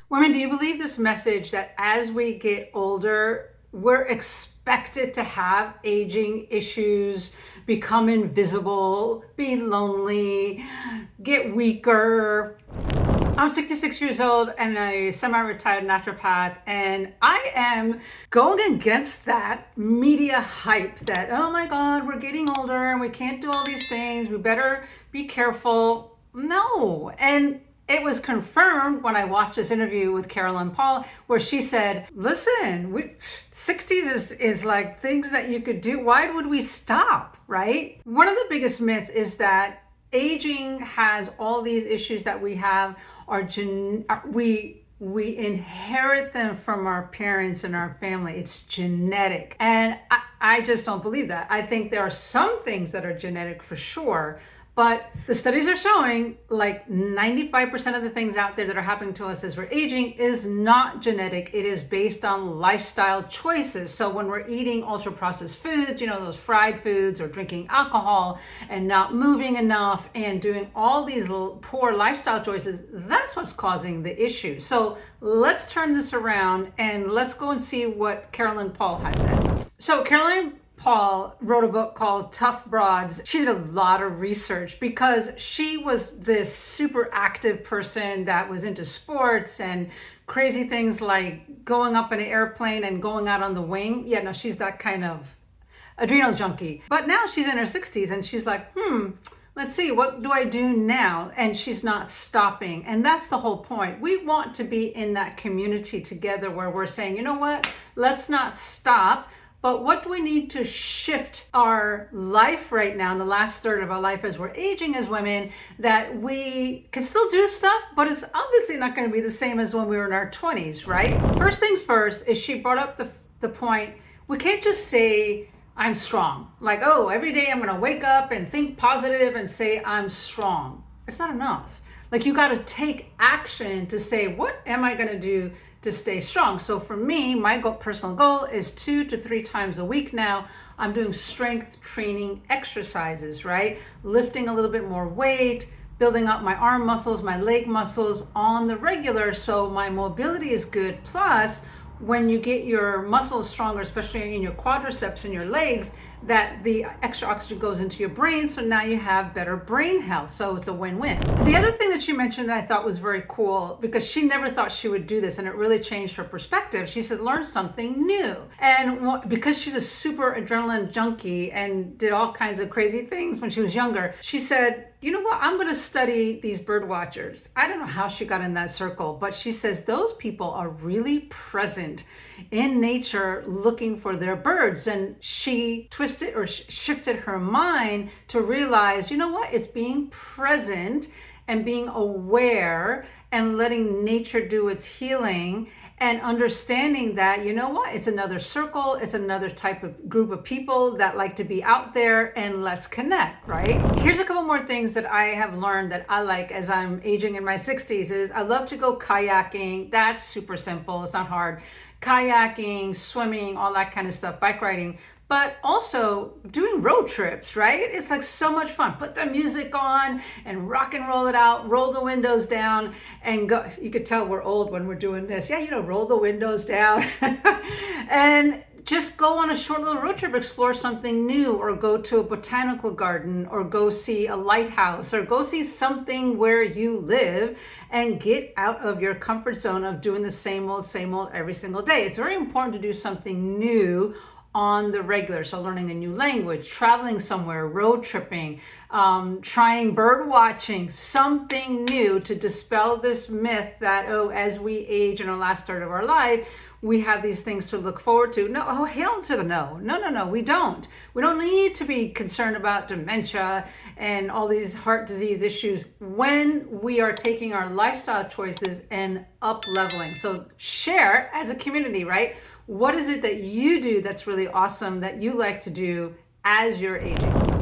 Women, do you believe this message that as we get older, we're expected to have aging issues, become invisible, be lonely, get weaker? I'm 66 years old and a semi-retired naturopath, and I am going against that media hype that, oh my God, we're getting older and we can't do all these things. We better be careful. No. And it was confirmed when I watched this interview with Carolyn Paul, where she said, listen, 60s is like things that you could do. Why would we stop, right? One of the biggest myths is that aging has all these issues that we have we inherit them from our parents and our family. It's genetic. And I just don't believe that. I think there are some things that are genetic for sure, but the studies are showing like 95% of the things out there that are happening to us as we're aging is not genetic. It is based on lifestyle choices. So when we're eating ultra processed foods, those fried foods, or drinking alcohol and not moving enough and doing all these poor lifestyle choices, that's what's causing the issue. So let's turn this around and let's go and see what Carolyn Paul has said. So Carolyn Paul wrote a book called Tough Broads. She did a lot of research because she was this super active person that was into sports and crazy things like going up in an airplane and going out on the wing. Yeah, no, she's that kind of adrenal junkie. But now she's in her 60s and she's like, let's see, what do I do now? And she's not stopping. And that's the whole point. We want to be in that community together where we're saying, you know what, let's not stop. But what do we need to shift our life right now in the last third of our life as we're aging as women, that we can still do stuff, but it's obviously not going to be the same as when we were in our 20s, right? First things first is she brought up the point, we can't just say, I'm strong. Like, oh, every day I'm going to wake up and think positive and say I'm strong. It's not enough. Like, you got to take action to say, what am I going to do to stay strong? So for me, my personal goal is 2 to 3 times a week now. I'm doing strength training exercises, right? Lifting a little bit more weight, building up my arm muscles, my leg muscles on the regular, so my mobility is good. Plus, when you get your muscles stronger, especially in your quadriceps and your legs, that the extra oxygen goes into your brain, so now you have better brain health. So it's a win-win. The other thing that she mentioned that I thought was very cool, because she never thought she would do this and it really changed her perspective, she said, learn something new. And because she's a super adrenaline junkie and did all kinds of crazy things when she was younger, she said, you know what, I'm going to study these bird watchers. I don't know how she got in that circle, but she says those people are really present in nature looking for their birds. And she twisted or shifted her mind to realize, you know what, it's being present and being aware and letting nature do its healing, and understanding that, you know what, it's another circle, it's another type of group of people that like to be out there, and let's connect, right? Here's a couple more things that I have learned that I like as I'm aging in my 60s is I love to go kayaking. That's super simple, it's not hard. Kayaking, swimming, all that kind of stuff, bike riding. But also doing road trips, right? It's like so much fun. Put the music on and rock and roll it out, roll the windows down and go. You could tell we're old when we're doing this. Yeah, roll the windows down and just go on a short little road trip, explore something new, or go to a botanical garden, or go see a lighthouse, or go see something where you live, and get out of your comfort zone of doing the same old every single day. It's very important to do something new on the regular. So learning a new language, traveling somewhere, road tripping, trying bird watching, something new to dispel this myth that, oh, as we age in our last third of our life, we have these things to look forward to. No, oh, hail to the no. No, we don't. We don't need to be concerned about dementia and all these heart disease issues when we are taking our lifestyle choices and up leveling. So share as a community, right? What is it that you do that's really awesome that you like to do as you're aging?